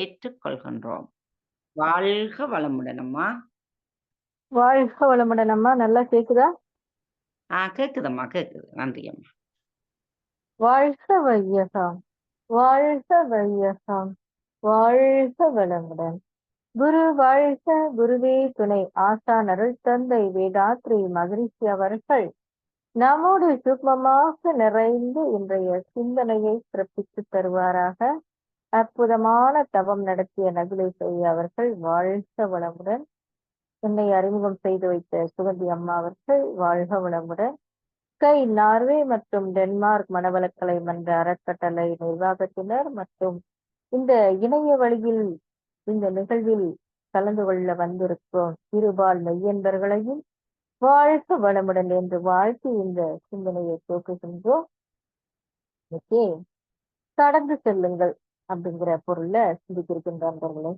ஏற்றுக்கொள்கின்றோம். வாழ்க வளமுடன் அம்மா. வாழ்க வளமுடன் அம்மா. நல்லா கேக்குதா? கேக்குதம்மா, கேக்குது. நன்றி அம்மா. வாழ்க வையகம், வாழ்க வையகம், வாழ்க வளமுடன். குரு வாழ்க, குருவே துணை. ஆசான் அருள் தந்தை வேதாத்ரி மகரிஷி அவர்கள் நம்மோடு சுக்மமாக நிறைந்து இன்றைய சிந்தனையை பிறப்பித்து தருவாராக. அற்புதமான தவம் நடத்திய நகுலேசை அவர்கள் வாழ்க வளமுடன். என்னை அறிமுகம் செய்து வைத்த சுகந்தி அம்மா அவர்கள் வாழ்க வளமுடன். கை நார்வே மற்றும் டென்மார்க் மனவளக்கலை மன்ற அறக்கட்டளை நிர்வாகத்தினர் மற்றும் இந்த இணைய வழியில் இந்த நிகழ்வில் கலந்து கொள்ள வந்திருக்கும் இருபால் மெய்யன்பர்களையும் வாழ்க வளமுடன் என்று வாழ்த்தி இந்த சிந்தனையை துவக்குகின்றோம். கடந்து செல்லுங்கள் அப்படிங்கிற பொருள்ல சிந்தித்திருக்கின்ற நண்பர்களே,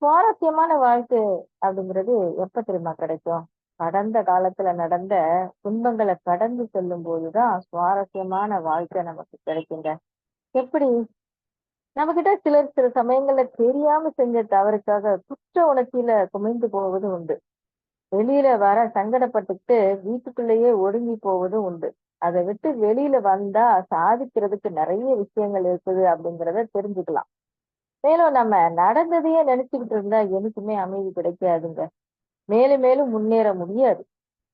சுவாரஸ்யமான வாழ்க்கை அப்படிங்கிறது எப்ப தெரியுமா கிடைக்கும்? கடந்த காலத்துல நடந்த துன்பங்களை கடந்து செல்லும் போதுதான் சுவாரஸ்யமான வாழ்க்கை நமக்கு கிடைக்குங்க. எப்படி? நம்ம கிட்ட சிலர் சில சமயங்கள்ல தெரியாம செஞ்ச தவறுக்காக குற்ற உணர்ச்சியில குமைந்து போவது உண்டு. வெளியில வர சங்கடப்பட்டுக்கிட்டு வீட்டுக்குள்ளேயே ஒடுங்கி போவதும் உண்டு. அதை விட்டு வெளியில வந்தா சாதிக்கிறதுக்கு நிறைய விஷயங்கள் இருக்குது அப்படிங்கிறத தெரிஞ்சுக்கலாம். மேலும் நம்ம நடந்ததையே நினைச்சுக்கிட்டு இருந்தா எனக்குமே அமைதி கிடைக்காதுங்க. மேலும் மேலும் முன்னேற முடியாது.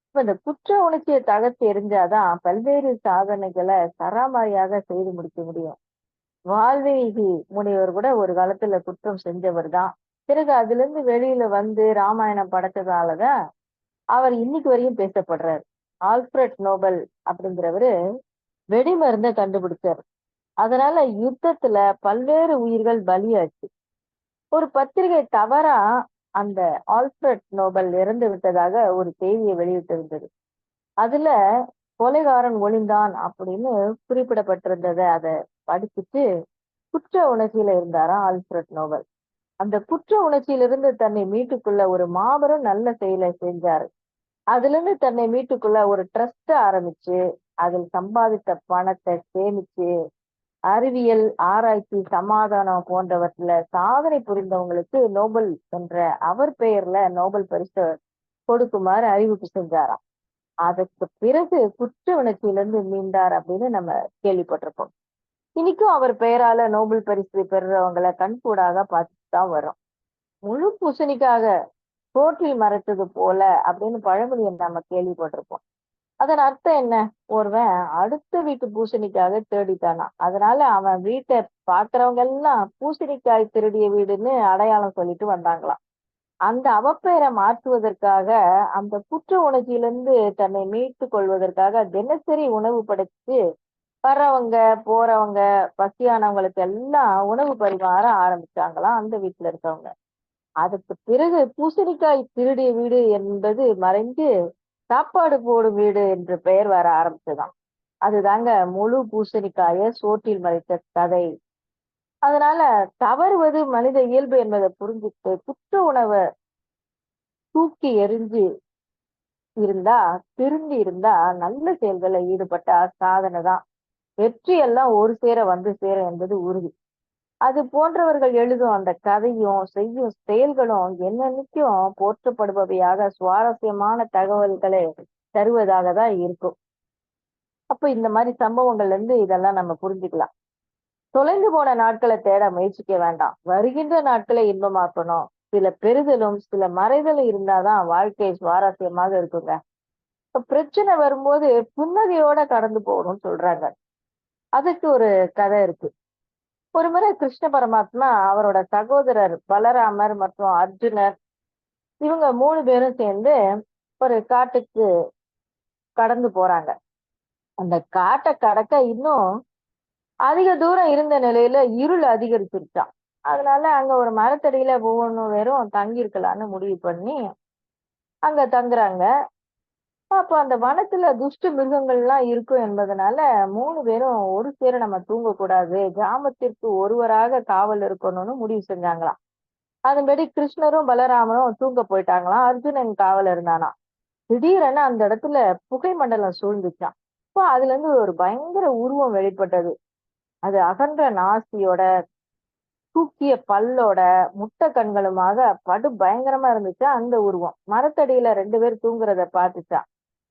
இப்ப இந்த குற்ற உணர்ச்சியை தகர்த்து எரிஞ்சாதான் பல்வேறு சாதனைகளை சராமாரியாக செய்து முடிக்க முடியும். வால்மீகி முனிவர் கூட ஒரு காலத்துல குற்றம் செஞ்சவர் தான். பிறகு அதுல இருந்து வெளியில வந்து ராமாயணம் படைச்சதாலதான் அவர் இன்னைக்கு வரையும் பேசப்படுறாரு. ஆல்ஃபிரட் நோபல் அப்படிங்கிறவரு வெடிமருந்தை கண்டுபிடிச்சார். அதனால யுத்தத்துல பல்வேறு உயிர்கள் பலியாச்சு. ஒரு பத்திரிகை தவறா அந்த ஆல்ஃபிரட் நோபல் இறந்து விட்டதாக ஒரு செய்தியை வெளியிட்டிருந்தது. அதுல கொலைகாரன் ஒளிந்தான் அப்படின்னு குறிப்பிடப்பட்டிருந்ததை அதை படிச்சுட்டு குற்ற உணர்ச்சியில இருந்தாராம் ஆல்ஃபிரட் நோபல். அந்த குற்ற உணர்ச்சியிலிருந்து தன்னை மீட்டுக்குள்ள ஒரு மாபெரும் நல்ல செயலை செஞ்சாரு. அதுல இருந்து தன்னை மீட்டுக்குள்ள ஒரு ட்ரஸ்ட் ஆரம்பிச்சு அதில் சம்பாதித்த பணத்தை சேமிச்சு அறிவியல், ஆராய்ச்சி, சமாதானம் போன்றவற்றில சாதனை புரிந்தவங்களுக்கு நோபல் என்ற அவர் பெயர்ல நோபல் பரிசு கொடுக்குமாறு அறிவிப்பு செஞ்சாராம். அதற்கு பிறகு குற்ற உணர்ச்சியிலிருந்து மீண்டார் அப்படின்னு நம்ம கேள்விப்பட்டிருப்போம். இன்னைக்கும் அவர் பெயரால நோபல் பரிசு பெறுறவங்களை கண்கூடாக பார்த்துட்டு தான் வரும். முழு பூசணிக்காக தோற்றில் மறைத்தது போல அப்படின்னு பழமொழியை நம்ம கேள்விப்பட்டிருப்போம். அதன் அர்த்தம் என்ன? ஒருவன் அடுத்த வீட்டு பூசணிக்காக தேடித்தானா, அதனால அவன் வீட்டை பாக்குறவங்க எல்லாம் பூசணிக்காய் திருடிய வீடுன்னு அடையாளம் சொல்லிட்டு வந்தாங்களாம். அந்த அவப்பெயரை மாற்றுவதற்காக, அந்த குற்ற உணர்ச்சியிலிருந்து தன்னை மீட்டு கொள்வதற்காக தினசரி உணவு படைச்சு வர்றவங்க போறவங்க பசியானவங்களுக்கு எல்லாம் உணவு பரிமாற ஆரம்பிச்சாங்களாம் அந்த வீட்டுல இருக்கவங்க. அதுக்கு பிறகு பூசணிக்காய் திருடிய வீடு என்பது மறைந்து சாப்பாடு போடும் வீடு என்று பெயர் வர ஆரம்பிச்சதாம். அதுதாங்க முழு பூசணிக்காய சோற்றில் மறைத்த கதை. அதனால தவறுவது மனித இயல்பு என்பதை புரிஞ்சுட்டு குற்ற உணவை தூக்கி எறிஞ்சு இருந்தா, திருந்தி இருந்தா, நல்ல செயல்களை ஈடுபட்டா சாதனை தான். வெற்றி எல்லாம் ஒரு சேர வந்து சேர என்பது உறுதி. அது போன்றவர்கள் எழுதும் அந்த கதையும் செய்யும் செயல்களும் என்னன்னைக்கும் போற்றப்படுபவையாக சுவாரஸ்யமான தகவல்களை தருவதாக தான் இருக்கும். அப்ப இந்த மாதிரி சம்பவங்கள்ல இருந்து இதெல்லாம் நம்ம புரிஞ்சுக்கலாம். தொலைந்து போன நாட்களை தேட முயற்சிக்க வேண்டாம். வருகின்ற நாட்களை இன்பமாக்கணும். சில பெறுதலும் சில மறைதலும் இருந்தாதான் வாழ்க்கை சுவாரஸ்யமாக இருக்குங்க. இப்ப பிரச்சனை வரும்போது புன்னகையோட கடந்து போகணும்னு சொல்றாங்க. அதுக்கு ஒரு கதை இருக்கு. ஒரு முறை கிருஷ்ண பரமாத்மா அவரோட சகோதரர் பலராமர் மற்றும் அர்ஜுனர் இவங்க 3 பேரும் சேர்ந்து ஒரு காட்டுக்கு கடந்து போறாங்க. அந்த காட்டை கடக்க இன்னும் அதிக தூரம் இருந்த நிலையில இருள் அதிகரிச்சிருச்சான். அதனால அங்க ஒரு மரத்தடியில ஒவ்வொன்றும் பேரும் தங்கி இருக்கலாம்னு முடிவு பண்ணி அங்க தங்குறாங்க. அப்ப அந்த வனத்துல துஷ்ட மிருகங்கள் எல்லாம் இருக்கும் என்பதனால 3 பேரும் ஒரு சேர நம்ம தூங்கக்கூடாது, கிராமத்திற்கு ஒருவராக காவல் இருக்கணும்னு முடிவு செஞ்சாங்களாம். அதன்படி கிருஷ்ணரும் பலராமரும் தூங்க போயிட்டாங்களாம். அர்ஜுனன் காவல் இருந்தானா. திடீரென அந்த இடத்துல புகை மண்டலம் சூழ்ந்துச்சான். இப்போ அதுல இருந்து ஒரு பயங்கர உருவம் வெளிப்பட்டது. அது அகன்ற நாசியோட தூக்கிய பல்லோட முட்டை கண்களுமாக படு பயங்கரமா இருந்துச்சா அந்த உருவம். மரத்தடியில 2 பேர் தூங்குறத பார்த்துச்சான்.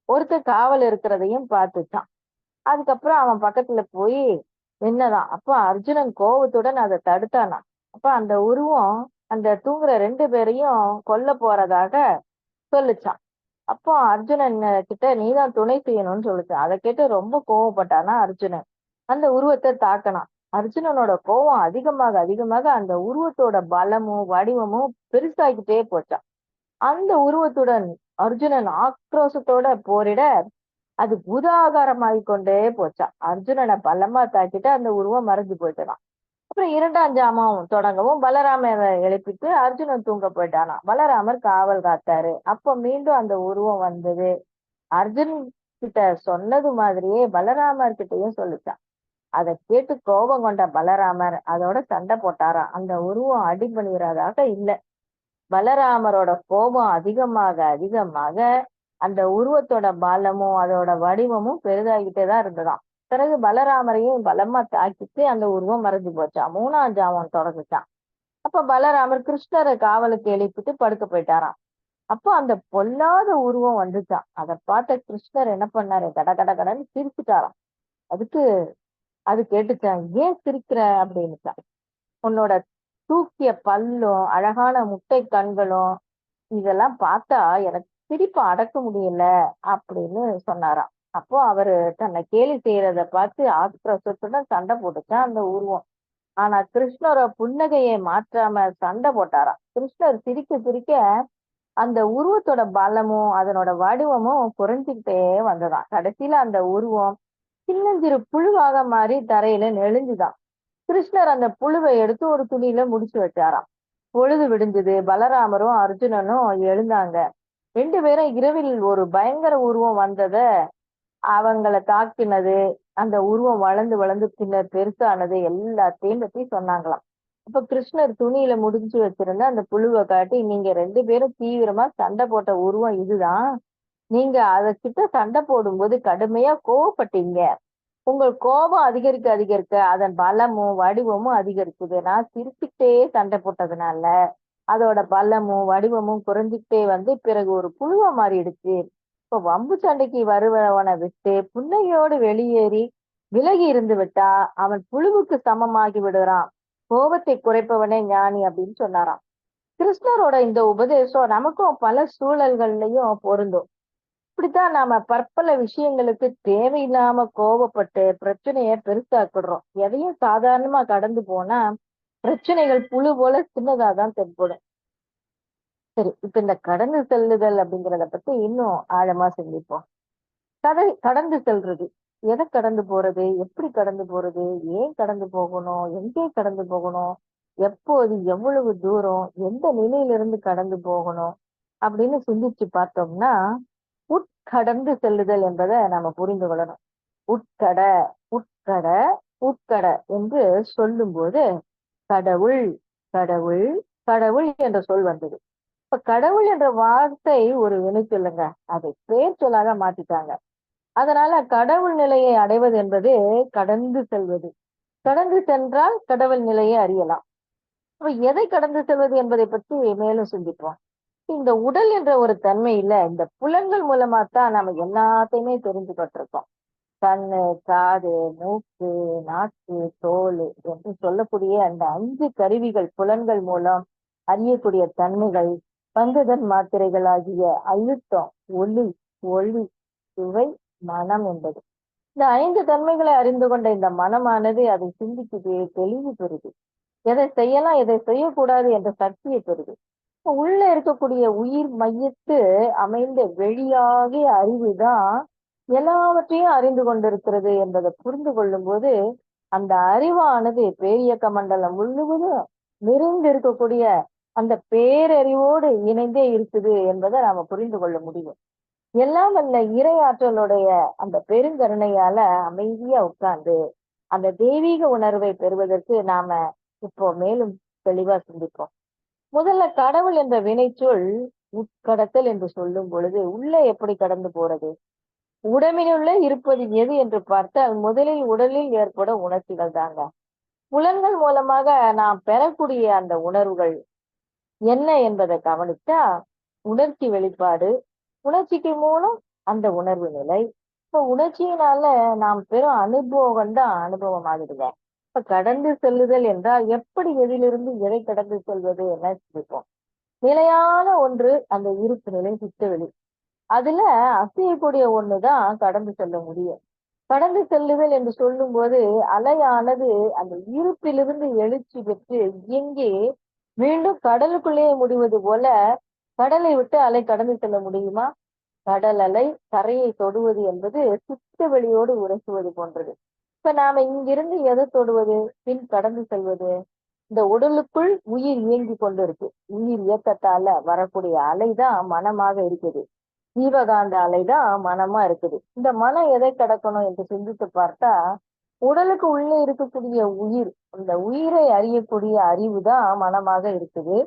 ஒருத்தன் காவல் இருக்கிறதையும் பார்த்துச்சான். அதுக்கப்புறம் அவன் பக்கத்துல போய் நின்னதாம். அப்ப அர்ஜுனன் கோவத்துடன் அதை தடுத்தானாம். அப்ப அந்த உருவம் அந்த தூங்குற 2 பேரையும் கொல்ல போறதாக சொல்லுச்சான். அப்போ அர்ஜுனன் கிட்ட நீதான் துணை செய்யணும்னு சொல்லுச்சான். அதை கேட்டு ரொம்ப கோவப்பட்டானா அர்ஜுனன். அந்த உருவத்தை தாக்கினான். அர்ஜுனனோட கோவம் அதிகமாக அதிகமாக அந்த உருவத்தோட பலமும் வடிவமும் பெருசாகிட்டே போச்சான். அந்த உருவத்துடன் அர்ஜுனன் ஆக்ரோஷத்தோட போரிட அது பூதாகாரமாகிக் கொண்டே போச்சான். அர்ஜுனனை பலமா தாக்கிட்டு அந்த உருவம் மறைஞ்சு போயிட்டான். அப்புறம் 2ஆம் ஜாமம் தொடங்கவும் பலராமரை எழுப்பிட்டு அர்ஜுனன் தூங்க போயிட்டானா. பலராமர் காவல் காத்தாரு. அப்ப மீண்டும் அந்த உருவம் வந்தது. அர்ஜுன் கிட்ட சொன்னது மாதிரியே பலராமர் கிட்டயும் சொல்லிச்சான். அதை கேட்டு கோபம் கொண்ட பலராமர் அதோட சண்டை போட்டாராம். அந்த உருவம் அடி பண்ணிடுறதாக இல்ல. பலராமரோட கோபம் அதிகமாக அதிகமாக அந்த உருவத்தோட பலமும் அதோட வடிவமும் பெரிதாகிட்டே இருந்ததாம். பிறகு பலராமரையும் பலமா தாக்கிட்டு அந்த உருவம் மறைஞ்சு போச்சான். 3ஆம் ஜாமம் தொடங்குச்சான். அப்ப பலராமர் கிருஷ்ணரை காவலுக்கு எழுப்பிட்டு படுக்க போயிட்டாராம். அப்போ அந்த பொல்லாத உருவம் வந்துச்சான். அதை பார்த்த கிருஷ்ணர் என்ன பண்ணாரு, கட கட கடன்னு சிரிச்சுட்டாராம். அதுக்கு அது கேட்டுச்சான், ஏன் சிரிக்கிற அப்படின்னுச்சான். உன்னோட தூக்கிய பல்லும் அழகான முட்டை கண்களும் இதெல்லாம் பார்த்தா எனக்கு சிரிப்பை அடக்க முடியல அப்படின்னு சொன்னாராம். அப்போ அவரு தன்னை கேலி செய்யறத பார்த்து ஆக்ரோஷத்துடன் சண்டை போட்டுச்சான் அந்த உருவம். ஆனா கிருஷ்ணரோட புன்னகையை மாற்றாம சண்டை போட்டாராம். கிருஷ்ணர் சிரிக்க சிரிக்க அந்த உருவத்தோட பலமும் அதனோட வடிவமும் குறைஞ்சுக்கிட்டே வந்ததாம். கடைசியில அந்த உருவம் சின்னஞ்சிறு புழுவாக மாறி தரையில நெளிஞ்சுதான். கிருஷ்ணர் அந்த புழுவை எடுத்து ஒரு துணியில முடிச்சு வச்சாராம். பொழுது விடிஞ்சது. பலராமரும் அர்ஜுனனும் எழுந்தாங்க. 2 பேரும் இரவில் ஒரு பயங்கர உருவம் வந்தத அவங்கள தாக்கினது, அந்த உருவம் வளர்ந்து வளர்ந்து பின்னர் பெருசானது எல்லாத்தையும் பத்தி சொன்னாங்களாம். அப்ப கிருஷ்ணர் துணியில முடிஞ்சு வச்சிருந்த அந்த புழுவை காட்டி, நீங்க 2 பேரும் தீவிரமா சண்டை போட்ட உருவம் இதுதான். நீங்க அதக்கிட்ட சண்டை போடும்போது கடுமையா கோவப்பட்டீங்க. உங்கள் கோபம் அதிகரிக்க அதிகரிக்க அதன் பலமும் வடிவமும் அதிகரிக்குது. நான் சிரிச்சுக்கிட்டே சண்டை போட்டதுனால அதோட பலமும் வடிவமும் குறைஞ்சிக்கிட்டே வந்து பிறகு ஒரு புழுவா மாறிடுச்சு. இப்ப வம்பு சண்டைக்கு வருவவனை விட்டு புன்னையோடு வெளியேறி விலகி இருந்து விட்டா அவன் புழுவுக்கு சமமாகி விடுறான். கோபத்தை குறைப்பவனே ஞானி அப்படின்னு சொன்னாராம். கிருஷ்ணரோட இந்த உபதேசம் நமக்கும் பல சூழல்கள்லயும் பொருந்தும். இப்படித்தான் நாம பற்பல விஷயங்களுக்கு தேவையில்லாம கோபப்பட்டு பிரச்சனைய பெருசாக்கிடுறோம். எதையும் சாதாரணமா கடந்து போனா பிரச்சனைகள் புழு போல சின்னதாதான் தென்படும். சரி, இப்ப இந்த கடந்து செல்லுதல் அப்படிங்கிறத பத்தி இன்னும் ஆழமா சிந்திப்போம். கடந்து செல்றது, எதை கடந்து போறது, எப்படி கடந்து போறது, ஏன் கடந்து போகணும், எங்கே கடந்து போகணும், எப்போது, எவ்வளவு தூரம், எந்த நிலையிலிருந்து கடந்து போகணும் அப்படின்னு சிந்திச்சு பார்த்தோம்னா உட்கடந்து செல்லுதல் என்பதை நாம புரிந்து கொள்ளணும். உட்கட உட்கட உட்கட என்று சொல்லும்போது கடவுள் கடவுள் கடவுள் என்ற சொல் வந்தது. இப்ப கடவுள் என்ற வார்த்தை ஒரு வினை சொல்லுங்க, அதை பெயர் சொல்லாக மாத்திட்டாங்க. அதனால கடவுள் நிலையை அடைவது என்பது கடந்து செல்வது. கடந்து சென்றால் கடவுள் நிலையை அறியலாம். அப்ப எதை கடந்து செல்வது என்பதை பற்றி மேலும் சிந்திப்போம். இந்த உடல் என்ற ஒரு தன்மை இல்ல, இந்த புலன்கள் மூலமா தான் நம்ம எல்லாத்தையுமே தெரிஞ்சுக்கிட்டு இருக்கோம். கண்ணு, காது, மூக்கு, நாக்கு, தோல் என்று சொல்லக்கூடிய அந்த 5 கருவிகள் புலன்கள் மூலம் அறியக்கூடிய தன்மைகள் பங்குதன் மாத்திரைகள் ஆகிய அழுத்தம், ஒளி, ஒளி, சுவை, மனம் என்பது. இந்த 5 தன்மைகளை அறிந்து கொண்ட இந்த மனமானது அதை சிந்திக்குது, தெளிவு பெறுது. எதை செய்யலாம் எதை செய்யக்கூடாது என்ற சக்தியை பெறுது. உள்ள இருக்கக்கூடிய உயிர் மையத்து அமைந்த வெளியாகிய அறிவுதான் எல்லாவற்றையும் அறிந்து கொண்டிருக்கிறது என்பதை புரிந்து கொள்ளும் போது அந்த அறிவானது பேரியக்க மண்டலம் முழுவதும் நிறைந்து இருக்கக்கூடிய அந்த பேரறிவோடு இணைந்தே இருக்குது என்பதை நாம புரிந்து கொள்ள முடியும். எல்லாம் அல்ல இறை ஆற்றலுடைய அந்த பெருங்கருணையால அமைதியா உட்கார்ந்து அந்த தெய்வீக உணர்வை பெறுவதற்கு நாம இப்போ மேலும் தெளிவா சிந்திப்போம். முதல்ல கடவுள் என்ற வினைச்சொல் உட்கடத்தல் என்று சொல்லும் பொழுது உள்ள எப்படி கடந்து போறது? உடம்பினுள்ளே இருப்பது எது என்று பார்த்தால் முதலில் உடலில் ஏற்படும் உணர்ச்சிகள் தாங்க. புலன்கள் மூலமாக நாம் பெறக்கூடிய அந்த உணர்வுகள் என்ன என்பதை கவனிச்சா, உணர்ச்சி வெளிப்பாடு, உணர்ச்சிக்கு மூலம் அந்த உணர்வு நிலை. இப்ப உணர்ச்சியினால நாம் பெறும் அனுபவம் தான் அனுபவம் ஆகுதுங்க. இப்ப கடந்து செல்லுதல் என்றால் எப்படி எதிலிருந்து எதை கடந்து செல்வது என்ன சிந்திப்போம். நிலையான ஒன்று அந்த இருப்பு நிலை சுத்தவெளி. அதுல அசையக்கூடிய ஒண்ணுதான் கடந்து செல்ல முடியும். கடந்து செல்லுதல் என்று சொல்லும்போது அலையானது அந்த இருப்பிலிருந்து எழுச்சி பெற்று இயங்கி மீண்டும் கடலுக்குள்ளேயே முடிவது போல கடலை விட்டு அலை கடந்து செல்ல முடியுமா? கடல் அலை கரையை தொடுவது என்பது சுத்த வெளியோடு உரசுவது போன்றது. இப்ப நாம இங்கிருந்து எதை தொடுவது, பின் கடந்து செல்வது? இந்த உடலுக்குள் உயிர் இயங்கி கொண்டு இருக்கு. உயிர் இயக்கத்தால வரக்கூடிய அலைதான் மனமாக இருக்குது. ஜீவகாந்த அலைதான் மனமா இருக்குது. இந்த மனம் எதை கடக்கணும் என்று சிந்தித்து பார்த்தா, உடலுக்கு உள்ளே இருக்கக்கூடிய உயிர், அந்த உயிரை அறியக்கூடிய அறிவு தான் மனமாக இருக்குது.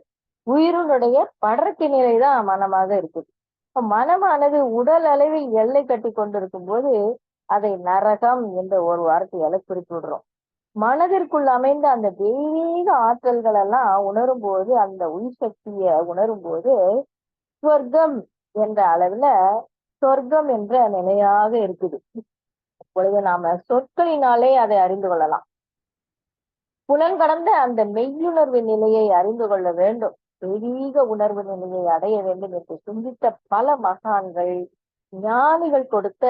உயிரினுடைய படர்ச்சி நிலைதான் மனமாக இருக்குது. இப்ப மனமானது உடல் அளவில் எல்லை கட்டி கொண்டிருக்கும் போது அதை நரகம் என்ற ஒரு வார்த்தையால குறிப்பிடுறோம். மனதிற்குள் அமைந்த அந்த தெய்வீக ஆற்றல்கள் எல்லாம் உணரும் போது, அந்த உயிர் சக்தியை உணரும் போது சொர்க்கம் என்ற அளவுல சொர்க்கம் என்ற நிலையாக இருக்குது. இப்பொழுது நாம சொற்களினாலே அதை அறிந்து கொள்ளலாம். புலன் கடந்த அந்த மெய்யுணர்வு நிலையை அறிந்து கொள்ள வேண்டும். தெய்வீக உணர்வு நிலையை அடைய வேண்டும் என்று சிந்தித்த பல மகான்கள், ஞானிகள் கொடுத்த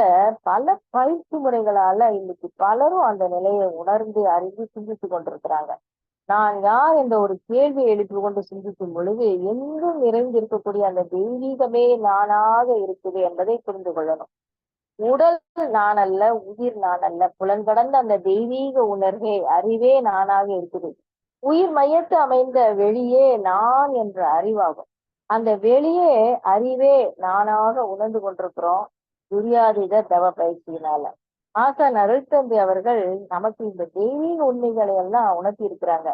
பல பயிற்சி முறைகளால இன்னைக்கு பலரும் அந்த நிலையை உணர்ந்து அறிந்து சிந்தித்து கொண்டிருக்கிறாங்க. நான் யார் என்ற ஒரு கேள்வியை எழுப்பி கொண்டு சிந்திக்கும் பொழுது எங்கும் நிறைந்திருக்கக்கூடிய அந்த தெய்வீகமே நானாக இருக்குது என்பதை புரிந்து கொள்ளணும். உடல் நான் அல்ல, உயிர் நான் அல்ல. புலன் கடந்த அந்த தெய்வீக உணர்வே அறிவே நானாக இருக்குது. உயிர் மையத்து அமைந்த வெளியே நான் என்ற அறிவாகும். அந்த வெளியே அறிவே நானாக உணர்ந்து கொண்டிருக்கிறோம் துரியாதீத தவ பயிற்சியினால. ஆசான் அருள்தந்தை அவர்கள் நமக்கு இந்த தெய்வீக உண்மைகளை எல்லாம் உணர்த்தி இருக்கிறாங்க.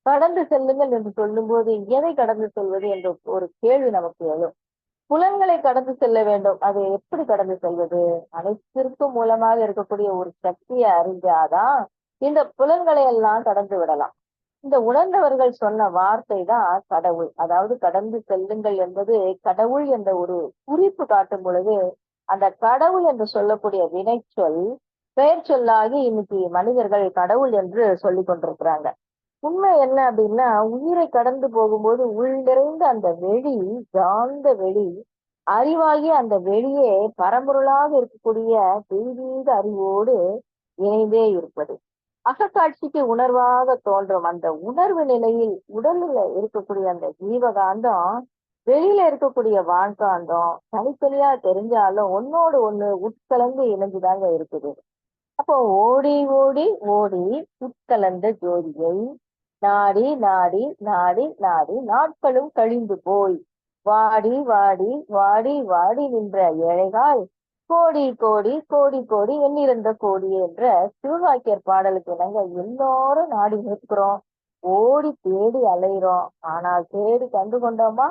கடந்து செல்லுங்கள் என்று சொல்லும் போது எதை கடந்து செல்வது என்ற ஒரு கேள்வி நமக்கு எழும். புலன்களை கடந்து செல்ல வேண்டும். அதை எப்படி கடந்து செல்வது? அனைத்திற்கும் மூலமாக இருக்கக்கூடிய ஒரு சக்தியை அறிஞ்சாதான் இந்த புலன்களை எல்லாம் கடந்து விடலாம். இந்த உணர்ந்தவர்கள் சொன்ன வார்த்தை தான் கடவுள். அதாவது கடந்து செல்லுங்கள் என்பது கடவுள் என்ற ஒரு குறிப்பு காட்டும் பொழுது அந்த கடவுள் என்று சொல்லக்கூடிய வினைச்சொல் பெயர் சொல்லாகி இன்னைக்கு மனிதர்கள் கடவுள் என்று சொல்லி கொண்டிருக்கிறாங்க. உண்மை என்ன அப்படின்னா, உயிரை கடந்து போகும்போது உள் நிறைந்த அந்த வெளி, காந்த வெளி, அறிவாகி அந்த வெளியே பரம்பொருளாக இருக்கக்கூடிய தெய்வீக அறிவோடு இணைந்தே இருப்பது. அகக்காட்சிக்கு உணர்வாக தோன்றும் அந்த உணர்வு நிலையில் உடலில் இருக்கக்கூடிய அந்த ஜீவகாந்தம், வெளியில இருக்கக்கூடிய வான்காந்தம் தனித்தனியா தெரிஞ்சாலும் ஒன்னோடு ஒண்ணு உட்கலந்து இணைஞ்சுதாங்க இருக்குது. அப்போ ஓடி ஓடி ஓடி உட்கலந்த ஜோதியை நாடி நாடி நாடி நாடி நாட்களும் கழிந்து போய் வாடி வாடி வாடி வாடி நின்ற ஏழைகால் கோடி கோடி கோடி கோடி எண்ணிறந்த கோடி என்ற சிவகாக்கியர் பாடலுக்கு இணங்க எல்லாரும் நாடி நிற்கிறோம், ஓடி தேடி அலைகிறோம். ஆனால் தேடி கண்டு கொண்டோமா?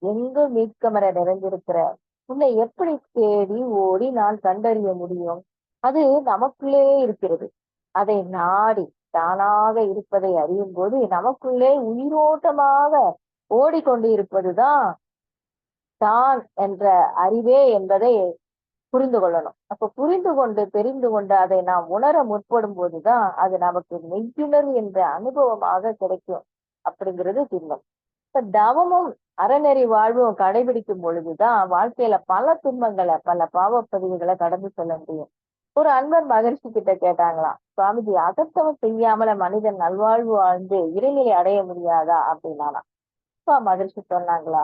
எங்கு மீட்கமர நிறைந்திருக்கிற உன்னை எப்படி தேடி ஓடி நான் கண்டறிய முடியும்? அது நமக்குள்ளே இருக்கிறது. அதை நாடி தானாக இருப்பதை அறியும் போது நமக்குள்ளே உயிரோட்டமாக ஓடிக்கொண்டு இருப்பதுதான் தான் என்ற அறிவே என்பதை புரிந்து கொள்ளணும். அப்ப புரிந்து கொண்டு தெரிந்து கொண்டு அதை நாம் உணர முற்படும் போதுதான் அது நமக்கு மெய்யுணர்வு என்ற அனுபவமாக கிடைக்கும் அப்படிங்கிறது திண்ணம். இப்ப தவமும் அறநெறி வாழ்வும் கடைபிடிக்கும் பொழுதுதான் வாழ்க்கையில பல துன்பங்களை பல பாவப்பதிவுகளை கடந்து செல்ல முடியும். ஒரு அன்பர் மகிழ்ச்சி கிட்ட கேட்டாங்களாம், சுவாமிஜி அகத்தவம் செய்யாமல மனிதன் நல்வாழ்வு வாழ்ந்து இறைநிலை அடைய முடியாதா அப்படின்னாலாம். மகிழ்ச்சி சொன்னாங்களா,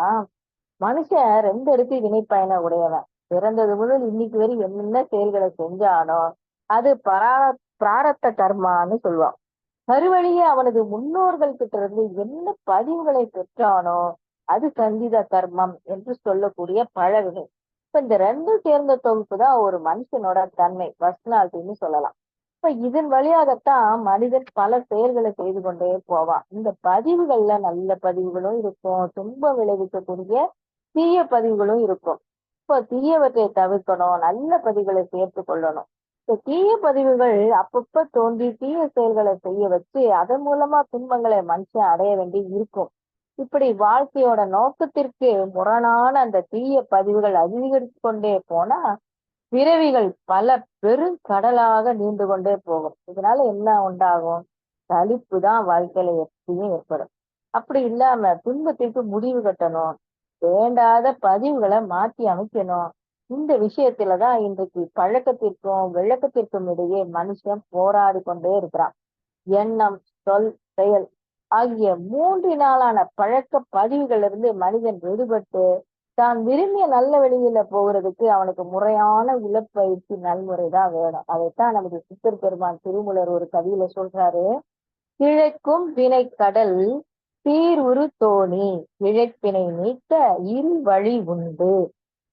மனுஷன் ரெண்டு இடத்து வினைப்பயனை உடையவன். பிறந்தது முதல் இன்னைக்கு வரை என்னென்ன செயல்களை செஞ்சானோ அது பிராரத்த கர்மான்னு சொல்லுவான். கருவழியே அவனது முன்னோர்கள் கிட்ட இருந்து என்ன பதிவுகளை பெற்றானோ அது சங்கீத கர்மம் என்று சொல்லக்கூடிய பழகுகள். இப்ப இந்த ரெண்டும் சேர்ந்த தொகுப்பு தான் ஒரு மனுஷனோட தன்மை, பர்சனாலிட்டின்னு சொல்லலாம். இப்ப இதன் வழியாகத்தான் மனிதன் பல செயல்களை செய்து கொண்டே போவான். இந்த பதிவுகள்ல நல்ல பதிவுகளும் இருக்கும், துன்பம் விளைவிக்கக்கூடிய தீய பதிவுகளும் இருக்கும். இப்போ தீயவற்றை தவிர்க்கணும், நல்ல பதிவுகளை சேர்த்து கொள்ளணும். இந்த தீய பதிவுகள் அப்பப்ப தோன்றி தீய செயல்களை செய்ய வச்சு அதன் மூலமா துன்பங்களை மனுஷன் அடைய வேண்டி இருக்கும். இப்படி வாழ்க்கையோட நோக்கத்திற்கு முரணான அந்த தீய பதிவுகள் அதிகரித்து கொண்டே போனா பிறவிகள் பல பெருங்கடலாக நீண்டு கொண்டே போகும். இதனால என்ன உண்டாகும்? சலிப்பு தான் வாழ்க்கையில எப்பயும் ஏற்படும். அப்படி இல்லாம துன்பத்திற்கு முடிவு கட்டணும். வேண்டாத பதிவுகளை மாற்றி அமைக்கணும். இந்த விஷயத்துலதான் இன்றைக்கு பழக்கத்திற்கும் விளக்கத்திற்கும் இடையே மனுஷன் போராடி கொண்டே இருக்கிறான். எண்ணம், சொல், செயல் ஆகிய மூன்றினாலான பழக்க பதிவுகளிலிருந்து மனிதன் விடுபட்டு தான் விரும்பிய நல்ல வழியில போகிறதுக்கு அவனுக்கு முறையான உளப்பயிற்சி நல்முறைதான் வேணும். அதைத்தான் நமது சித்தர் பெருமான் திருமூலர் ஒரு கவியில சொல்றாரு. கிழைக்கும் வினை கடல் சீர்உறு தோணி இழைப்பினை நீக்க இரு வழி உண்டு.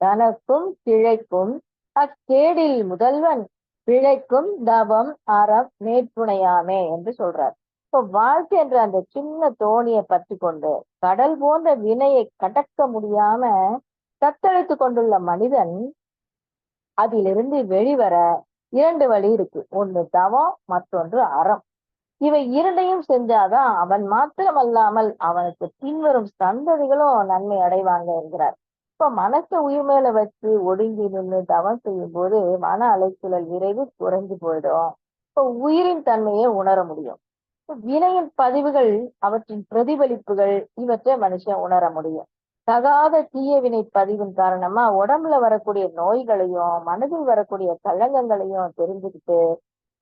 தனக்கும் கிழைக்கும் அக்கேடில் முதல்வன் பிழைக்கும் தவம் அறம் மேற்புணையாமே என்று சொல்றார். இப்போ வாழ்க்கை என்ற அந்த சின்ன தோணியை பற்றி கொண்டு கடல் போன்ற வினையை கடக்க முடியாம தத்தளித்து கொண்டுள்ள மனிதன் அதிலிருந்து வெளிவர இரண்டு வழி இருக்கு. ஒன்று தவம், மற்றொன்று அறம். இவை இரண்டையும் செஞ்சாதான் அவன் மாத்திரமல்லாமல் அவனுக்கு பின்வரும் சந்ததிகளும் நன்மை அடைவாங்க என்கிறார். இப்ப மனசை உயிர் மேல வச்சு ஒடுங்கி நின்று தவம் செய்யும் போது மன அலைச்சூழல் விரைவு குறைஞ்சு போயிடும். இப்ப உயிரின் தன்மையை உணர முடியும். வினையின் பதிவுகள், அவற்றின் பிரதிபலிப்புகள் இவற்றை மனுஷன் உணர முடியும். தகாத தீய வினை பதிவின் காரணமா உடம்புல வரக்கூடிய நோய்களையும் மனதில் வரக்கூடிய கலங்கங்களையும் தெரிஞ்சுக்கிட்டு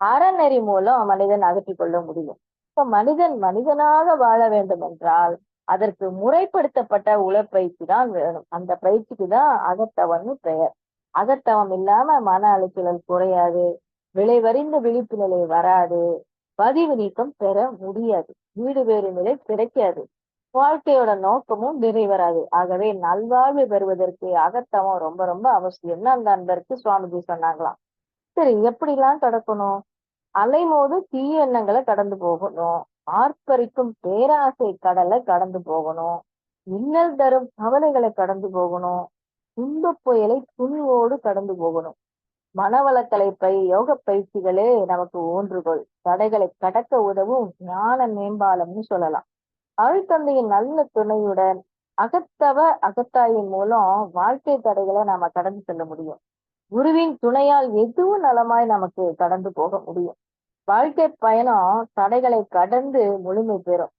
அறநெறி மூலம் மனிதன் அகற்றிக் கொள்ள முடியும். இப்ப மனிதன் மனிதனாக வாழ வேண்டும் என்றால் அதற்கு முறைப்படுத்தப்பட்ட உடற்பயிற்சி தான் வேணும். அந்த பயிற்சிக்கு தான் அகத்தவம்னு பெயர். அகத்தவம் இல்லாம மன அலைச்சல் குறையாது, விளைவறிந்த விழிப்பு நிலை வராது, பதிவு நீக்கம் பெற முடியாது, வீடு வேறு நிலை கிடைக்காது, வாழ்க்கையோட நோக்கமும் நிறைவேறாது. ஆகவே நல்வாழ்வு பெறுவதற்கு அகத்தவம் ரொம்ப ரொம்ப அவசியம்னு அந்த அன்பருக்கு சுவாமிஜி சொன்னாங்களாம். சரி, எப்படிலாம் கடக்கணும்? அலைமோது தீய எண்ணங்களை கடந்து போகணும். ஆர்ப்பரிக்கும் பேராசை கடலை கடந்து போகணும். இன்னல் தரும் கவலைகளை கடந்து போகணும். துன்பப் புயலை துணிவோடு கடந்து போகணும். மனவளக்கலை யோக பயிற்சிகளே நமக்கு ஊன்றுகோல். தடைகளை கடக்க உதவும் ஞான மேம்பாலம்னு சொல்லலாம். அருட்தந்தையின் நல்ல துணையுடன் அகத்தவ அகத்தாயின் மூலம் வாழ்க்கை தடைகளை நாம கடந்து செல்ல முடியும். குருவின் துணையால் எதுவும் நலமாய் நமக்கு கடந்து போக முடியும். வாழ்க்கை பயணம் தடைகளை கடந்து முழுமை பெறும்.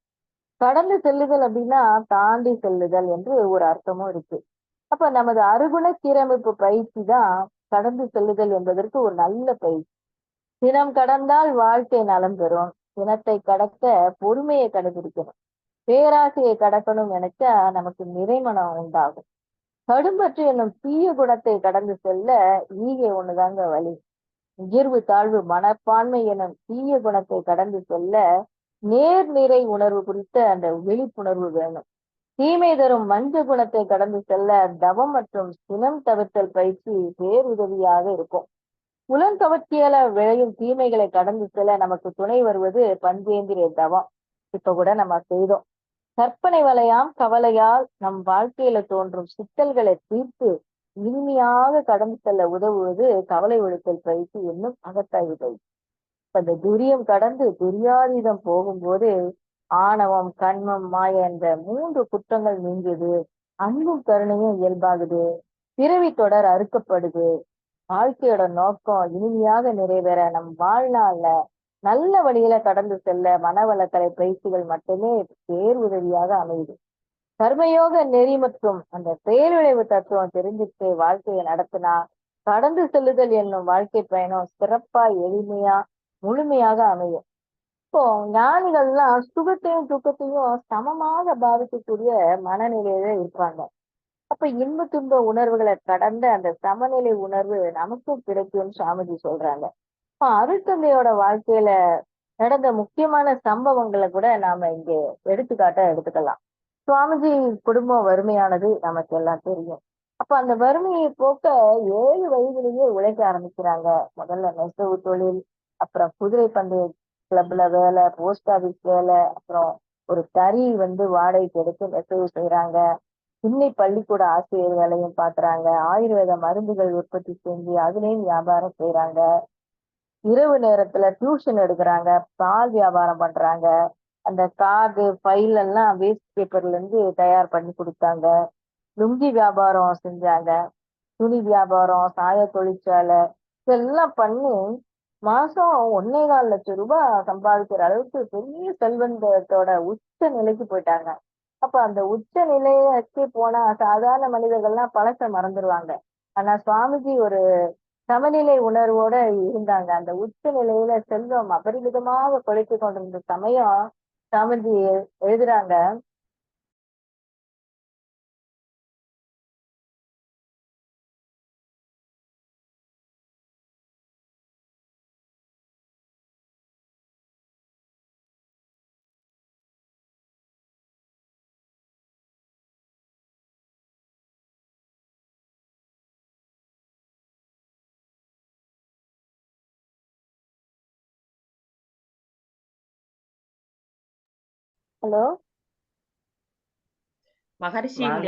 கடந்து செல்லுதல் அப்படின்னா தாண்டி செல்லுதல் என்று ஒரு அர்த்தமும் இருக்கு. அப்ப நமது அருகுண சீரமைப்பு பயிற்சி தான் கடந்து செல்லுதல் என்பதற்கு ஒரு நல்ல பயிற்சி. தினம் கடந்தால் வாழ்க்கை நலம் பெறும். தினத்தை கடக்க பொறுமையை கடைபிடிக்கணும். பேராசையை கடக்கணும் நினைச்சா நமக்கு நிறைமனம் உண்டாகும். கடும்பற்று என்னும் தீய குணத்தை கடந்து செல்ல ஈகை ஒண்ணுதாங்க வழி. உயர்வு தாழ்வு மனப்பான்மை எனும் தீய குணத்தை கடந்து செல்ல நேர்நிறை உணர்வு குறித்த அந்த விழிப்புணர்வு வேணும். தீமை தரும் மஞ்ச குணத்தை கடந்து செல்ல தவம் மற்றும் சினம் தவிர்த்தல் பயிற்சி பேருதவியாக இருக்கும். புலன் கவர்ச்சியால விளையும் தீமைகளை கடந்து செல்ல நமக்கு துணை வருவது பஞ்சேந்திரிய தவம். இப்ப கூட நம்ம செய்தோம். கற்பனை வலையாம் கவலையால் நம் வாழ்க்கையில தோன்றும் சிக்கல்களை தீர்த்து இனிமையாக கடந்து செல்ல உதவுவது கவலை ஒழித்தல் பயிற்சி என்னும் அகத்தாய்வு பயிற்சி. அந்த துரியம் கடந்து துரியாதீதம் போகும்போது ஆணவம், கண்மம், மாய என்ற 3 குற்றங்கள் நீங்குது. அன்பும் கருணையும் இயல்பாகுது. பிறவி தொடர் அறுக்கப்படுது. வாழ்க்கையோட நோக்கம் இனிமையாக நிறைவேற நம் வாழ்நாள்ல நல்ல வழியில கடந்து செல்ல மனவளக்கலை பயிற்சிகள் மட்டுமே பேருதவியாக அமையுது. கர்மயோக நெறி மற்றும் அந்த செயல்விளைவு தத்துவம் தெரிஞ்சுட்டு வாழ்க்கையை நடத்தினா கடந்து செல்லுதல் என்னும் வாழ்க்கை பயணம் சிறப்பா, எளிமையா, முழுமையாக அமையும். இப்போ ஞானிகள்லாம் சுகத்தையும் துக்கத்தையும் சமமாக பாதிக்கக்கூடிய மனநிலையில இருப்பாங்க. அப்ப இன்ப துன்ப உணர்வுகளை கடந்த அந்த சமநிலை உணர்வு நமக்கும் கிடைக்கும்னு சாமிஜி சொல்றாங்க. அருட்தந்தையோட வாழ்க்கையில நடந்த முக்கியமான சம்பவங்களை கூட நாம இங்க எடுத்துக்கலாம். சுவாமிஜி குடும்பம் வறுமையானது நமக்கு எல்லாம் தெரியும். அப்ப அந்த வறுமையை போக்க 7 வயதிலேயே உழைக்க ஆரம்பிக்கிறாங்க. முதல்ல நெசவு தொழில், அப்புறம் குதிரை பந்தய கிளப்ல வேலை, போஸ்ட் ஆபீஸ் வேலை, அப்புறம் ஒரு தறி வாடகைக்கு எடுத்து நெசவு செய்யறாங்க. இன்னை பள்ளிக்கூட ஆசிரியர் வேலையும் பாக்குறாங்க. ஆயுர்வேத மருந்துகள் உற்பத்தி செஞ்சு அதுலயும் வியாபாரம் செய்யறாங்க. இரவு நேரத்துல டியூஷன் எடுக்கிறாங்க, பால் வியாபாரம் பண்றாங்க. அந்த கார்டு, ஃபைல் எல்லாம் வேஸ்ட் பேப்பர்ல இருந்து தயார் பண்ணி கொடுத்தாங்க. லுங்கி வியாபாரம் செஞ்சாங்க. துணி வியாபாரம், சாய தொழிற்சாலை இதெல்லாம் பண்ணி மாசம் 1,4 லட்சம் ரூபாய் சம்பாதிக்கிற அளவுக்கு பெரிய செல்வந்தத்தோட உச்ச நிலைக்கு போயிட்டாங்க. அப்ப அந்த உச்ச நிலைக்கு போனா சாதாரண மனிதர்கள்லாம் பழச மறந்துடுவாங்க. ஆனா சுவாமிஜி ஒரு சமநிலை உணர்வோட இருந்தாங்க. அந்த உச்ச நிலையில செல்வம் அபரிமிதமாக கொழித்துக் கொண்டிருந்த சமயம் சுவாமிஜி எழுதுறாங்க. ஹலோ, மகரிஷியின்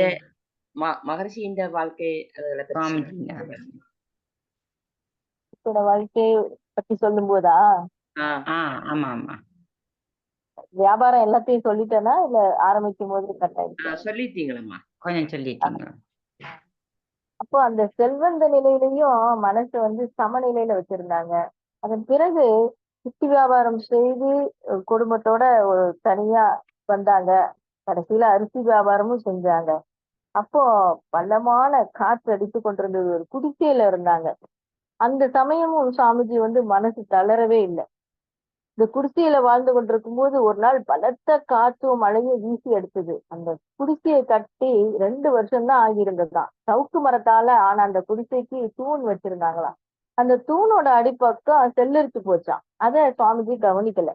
மகரிஷியின் வாழ்க்கை அதுகளை பற்றி சுவாமிஜிங்க. வாழ்க்கையை பத்தி சொல்லும் போதா ஆமா ஆமா வியாபாரம் எல்லாத்தையும் சொல்லிட்டேன்னா இல்ல ஆரம்பிக்கும் போது கட்டாயிடுச்சு? சொல்லிட்டீங்களம்மா, கொஞ்சம் சொல்லிட்டீங்க. அப்போ அந்த செல்வந்த நிலையிலையும் மனசை வந்து சமநிலையில வச்சிருந்தாங்க. அதன் பிறகு சிட்டி வியாபாரம் செய்து குடும்பத்தோட ஒரு தனியா வந்தாங்க. கடைசியில அரிசி வியாபாரமும் செஞ்சாங்க. அப்போ பள்ளமான காற்று அடித்து கொண்டிருந்தது. ஒரு குடிசையில இருந்தாங்க. அந்த சமயமும் சாமிஜி வந்து மனசு தளரவே இல்லை. இந்த குடிசையில வாழ்ந்து கொண்டிருக்கும் போது ஒரு நாள் பலத்த காற்றும் மழையும் வீசி எடுத்தது. அந்த குடிசையை கட்டி 2 வருஷம் தான் ஆகியிருந்ததுதான். சவுக்கு மரத்தால ஆன அந்த குடிசைக்கு தூண் வச்சிருந்தாங்களாம். அந்த தூணோட அடிப்பக்கம் செல்லரிச்சு போச்சாம். அத சுவாமிஜி கவனிக்கல.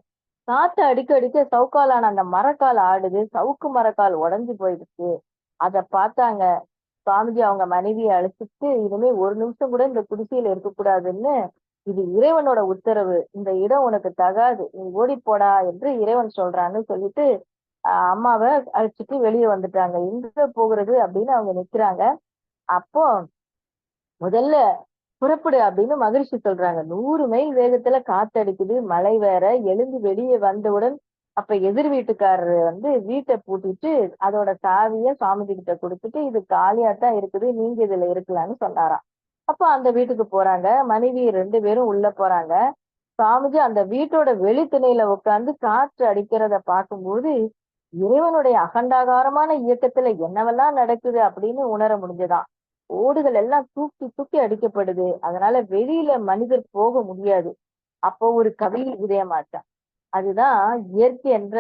காத்து அடிக்க அடிக்க சவுக்காலான அந்த மரக்கால் ஆடுது. சவுக்கு மரக்கால் உடைஞ்சு போயிடுச்சு. அத பார்த்தாங்க. சுவாமிஜி அவங்க மனைவியை அழைச்சிட்டு, இனிமே ஒரு நிமிஷம் கூட இந்த குடிசையில இருக்கக்கூடாதுன்னு, இது இறைவனோட உத்தரவு, இந்த இடம் உனக்கு தகாது, நீ ஓடி போடா என்று இறைவன் சொல்றான்னு சொல்லிட்டு அம்மாவை அழைச்சிட்டு வெளியே வந்துட்டாங்க. எங்க போகிறது அப்படின்னு அவங்க நிக்கிறாங்க. அப்போ முதல்ல புறப்படு அப்படின்னு மகிழ்ச்சி சொல்றாங்க. 100 மைல் வேகத்துல காத்தடிக்குது, மழை வேற. எழுந்து வெளியே வந்தவுடன் அப்ப எதிர் வீட்டுக்காரரு வந்து வீட்டை பூட்டிட்டு அதோட சாவிய சுவாமிஜி கிட்ட கொடுத்துட்டு, இது காலியாத்தான் இருக்குது, நீங்க இதுல இருக்கலாம்னு சொன்னாராம். அப்ப அந்த வீட்டுக்கு போறாங்க. மனைவி 2 பேரும் உள்ள போறாங்க. சுவாமிஜி அந்த வீட்டோட வெளித்திணையில உட்கார்ந்து காற்று அடிக்கிறத பார்க்கும்போது இறைவனுடைய அகண்டாகாரமான இயக்கத்துல என்னவெல்லாம் நடக்குது அப்படின்னு உணர முடிஞ்சதாம். ஓடுகள் எல்லாம் தூக்கி தூக்கி அடிக்கப்படுது. அதனால வெளியில மனிதர் போக முடியாது. அப்போ ஒரு கவி உதயமாட்டான். அதுதான் இயற்கை என்ற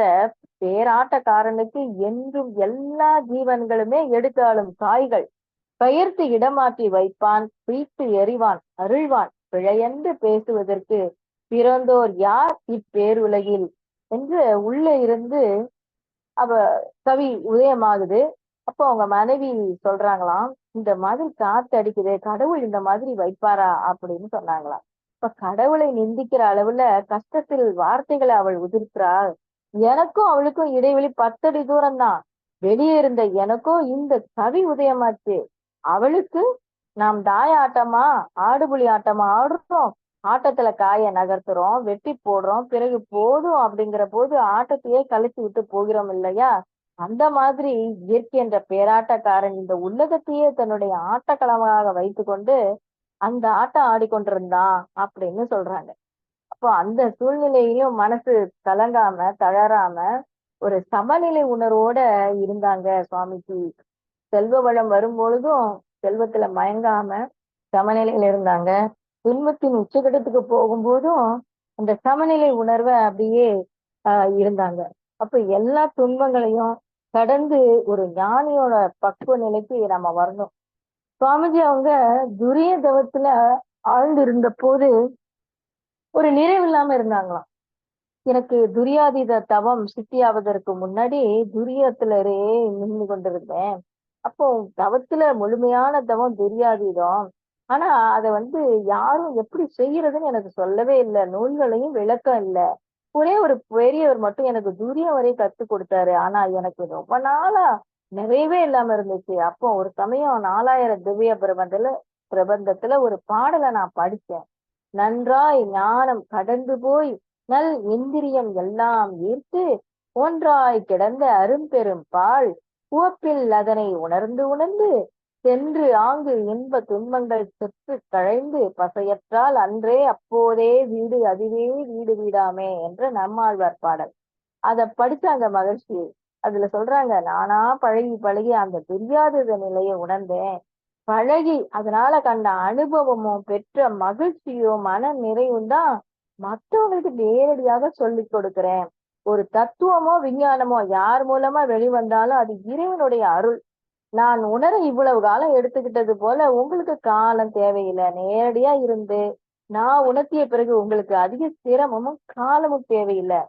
பேராட்டக்காரனுக்கு என்றும் எல்லா ஜீவன்களுமே எடுத்தாலும் காய்கள் பெயர்த்து இடமாற்றி வைப்பான், பிய்த்து எறிவான், அருள்வான், பிழையென்று பேசுவதற்கு பிறந்தோர் யார் இப்பேருலகில் என்று உள்ள இருந்து அவ கவி உதயமாகுது. அப்போ அவங்க மனைவி சொல்றாங்களாம், இந்த மாதிரி காத்து அடிக்குது, கடவுள் இந்த மாதிரி வைப்பாரா அப்படின்னு சொன்னாங்களாம். இப்ப கடவுளை நிந்திக்கிற அளவுல கஷ்டத்தில் வார்த்தைகளை அவள் உதிர்க்கிறாள். எனக்கும் அவளுக்கும் இடைவெளி 10 அடி தூரம். வெளியே இருந்த எனக்கும் இந்த கவி உதயமாச்சு. அவளுக்கு நாம் தாய ஆட்டமா ஆடுபுலி ஆட்டமா ஆடுறோம். ஆட்டத்துல காய நகர்த்துறோம், வெட்டி போடுறோம், பிறகு போதும் அப்படிங்கிற போது ஆட்டத்தையே கழிச்சு விட்டு போகிறோம் இல்லையா? அந்த மாதிரி இயற்கை என்ற பேராட்டக்காரன் இந்த உலகத்தையே தன்னுடைய ஆட்டக்களமாக வைத்துக்கொண்டு அந்த ஆட்டம் ஆடிக்கொண்டிருந்தான் அப்படின்னு சொல்றாங்க. அப்போ அந்த சூழ்நிலையிலும் மனசு கலங்காம தளராம ஒரு சமநிலை உணர்வோட இருந்தாங்க சுவாமிஜி. செல்வ வளம் வரும் பொழுதும் செல்வத்துல மயங்காம சமநிலையில இருந்தாங்க. துன்பத்தின் உச்சகட்டத்துக்கு போகும்போதும் அந்த சமநிலை உணர்வை அப்படியே இருந்தாங்க. அப்ப எல்லா துன்பங்களையும் கடந்து ஒரு ஞானியோட பக்குவ நிலைக்கு நம்ம வரணும். சுவாமிஜி அவங்க துரிய தவத்துல ஆழ்ந்து இருந்த போது ஒரு நிறைவில்லாம இருந்தாங்களாம். எனக்கு துரியாதீத தவம் சித்தியாவதற்கு முன்னாடி துரியத்திலே நின்று கொண்டிருந்தேன். அப்போ தவத்துல முழுமையான தவம் துரியாதீதம். ஆனா அதை வந்து யாரும் எப்படி செய்யறதுன்னு எனக்கு சொல்லவே இல்லை. நூல்களையும் விளக்கம் இல்லை. ஒரே ஒரு பெரியவர் மட்டும் எனக்கு துரியம் வரை கத்து கொடுத்தாரு. ஆனா எனக்கு ரொம்ப நாளா நிறையவே இல்லாம இருந்துச்சு. அப்போ ஒரு சமயம் 4000 திவ்ய பிரபந்தத்துல ஒரு பாடலை நான் படிச்சேன். நன்றாய் ஞானம் கடந்து போய் நல் இந்திரியம் எல்லாம் ஈர்த்து ஒன்றாய் கிடந்த அரும்பெரும் பால் உவப்பில் அதனை உணர்ந்து உணர்ந்து சென்று ஆங்கு இன்ப துன்பங்கள் செற்று கழைந்து பசையற்றால் அன்றே அப்போதே வீடு அதுவே வீடு வீடாமே என்ற நம்மாழ்வார் பாடல். அத படிச்சாங்க மகிழ்ச்சி. அதுல சொல்றாங்க, நானா பழகி பழகி அந்த தெரியாதத நிலையை உணர்ந்தேன். பழகி அதனால கண்ட அனுபவமும் பெற்ற மகிழ்ச்சியும் மன நிறைவும் தான் மற்றவங்களுக்கு நேரடியாக சொல்லி கொடுக்கிறேன். ஒரு தத்துவமோ விஞ்ஞானமோ யார் மூலமா வெளிவந்தாலும் அது இறைவனுடைய அருள். நான் உணர இவ்வளவு காலம் எடுத்துக்கிட்டது போல உங்களுக்கு காலம் தேவையில்லை. நேரடியா இருந்து நான் உணர்த்திய பிறகு உங்களுக்கு அதிக சிரமமும் காலமும் தேவையில்லை.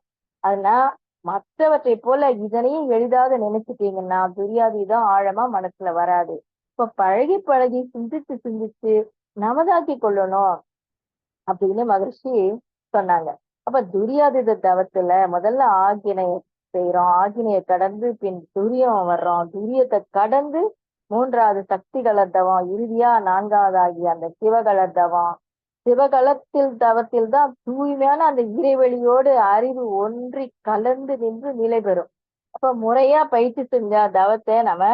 அதனால மற்றவற்றை போல இதனையும் எளிதாக நினைச்சுட்டீங்கன்னா துரியாதீதம் ஆழமா மனசுல வராது. இப்ப பழகி பழகி சிந்திச்சு சிந்திச்சு நமதாக்கி கொள்ளணும் அப்படின்னு மகிழ்ச்சி சொன்னாங்க. அப்ப துரியாதீத தவத்துல முதல்ல ஆக்கினை செய்யறோம். ஆக்கினையை கடந்து பின் துரியம் வர்றோம். துரியத்தை கடந்து மூன்றாவது சக்தி கலர் இறுதியா நான்காவது ஆகிய அந்த சிவகலர் தவம். சிவகலத்தில் தவத்தில் தான் தூய்மையான அந்த இறைவெளியோடு அறிவு ஒன்றி கலந்து நின்று நிலை பெறும். அப்ப முறையா பயிற்சி செஞ்சா தவத்தை நம்ம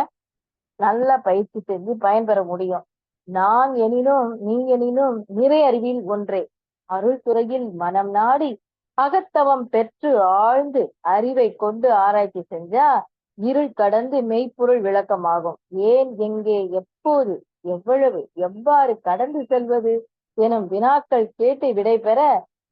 நல்லா பயிற்சி செஞ்சு பயன்பெற முடியும். நான் எனினும் நீ எனினும் நிறை அறிவில் ஒன்றே அருள் துறையில் மனம் நாடி அகத்தவம் பெற்று ஆழ்ந்து அறிவை கொண்டு ஆராய்ச்சி செஞ்சா இருள் கடந்து மெய்ப்பொருள் விளக்கமாகும். ஏன், எங்கே, எப்போது, எவ்வளவு, எவ்வாறு கடந்து செல்வது எனும் வினாக்கள் கேட்டு விடை பெற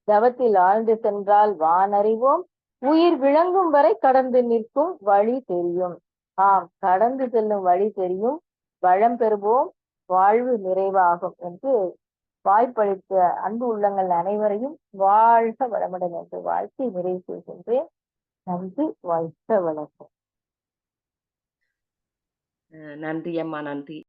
தவத்தில் ஆழ்ந்து சென்றால் வானறிவோம். உயிர் விளங்கும் வரை கடந்து நிற்கும் வழி தெரியும். ஆம், கடந்து செல்லும் வழி தெரியும். வளம் பெறுவோம், வாழ்வு நிறைவாகும் என்று வாய்ப்பளித்த அன்பு உள்ளங்கள் அனைவரையும் வாழ்க வளமுடன் என்று வாழ்த்தி நிறைவு செய்கின்றேன். நன்றி. வாழ்க வளமுடன். நன்றி அம்மா, நன்றி.